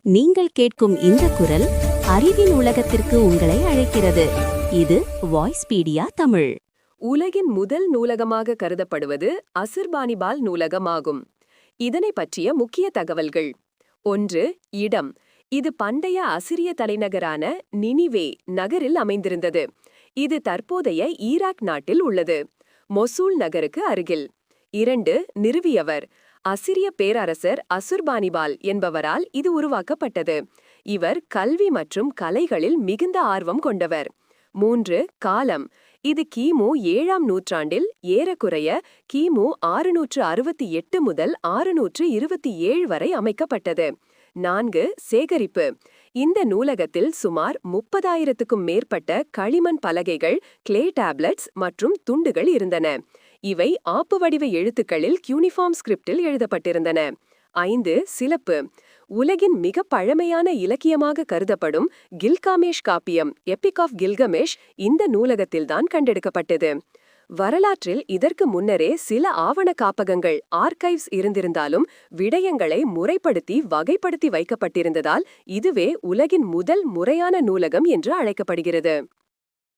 நீங்கள் கேட்கும் இந்த குரல் அறிவின் உலகத்திற்கு உங்களை அழைக்கிறது. இது வாய்ஸ்பீடியா தமிழ். உலகின் முதல் நூலகமாக கருதப்படுவது அசுர்பானிபால் நூலகமாகும். இதனை பற்றிய முக்கிய தகவல்கள். 1. இடம். இது பண்டைய அசிரிய தலைநகரான நினிவே நகரில் அமைந்திருந்தது. இது தற்போதைய ஈராக் நாட்டில் உள்ளது, மொசூல் நகருக்கு அருகில். 2. நிறுவியவர். அசிரிய பேரரசர் அசுர்பானிபால் என்பவரால் இது உருவாக்கப்பட்டது. இவர் கல்வி மற்றும் கலைகளில் மிகுந்த ஆர்வம் கொண்டவர். 3. காலம். இது கிமு 7ஆம் நூற்றாண்டில் ஏறக்குறைய கிமு 668 முதல் 627 வரை அமைக்கப்பட்டது. 4. சேகரிப்பு. இந்த நூலகத்தில் சுமார் 30,000க்கும் மேற்பட்ட களிமண் பலகைகள், கிளே டேப்லெட்ஸ் மற்றும் துண்டுகள் இருந்தன. இவை ஆப்பு வடிவ எழுத்துக்களில் கியூனிஃபார்ம் ஸ்கிரிப்டில் எழுதப்பட்டிருந்தன. 5. சிலப்பு. உலகின் மிக பழமையான இலக்கியமாக கருதப்படும் கில்காமேஷ் காப்பியம், எபிக் ஆஃப் கில்கமேஷ், இந்த நூலகத்தில்தான் கண்டெடுக்கப்பட்டது. வரலாற்றில் இதற்கு முன்னரே சில ஆவண காப்பகங்கள், ஆர்கைவ்ஸ் இருந்திருந்தாலும் விடயங்களை முறைப்படுத்தி வகைப்படுத்தி வைக்கப்பட்டிருந்ததால் இதுவே உலகின் முதல் முறையான நூலகம் என்று அழைக்கப்படுகிறது.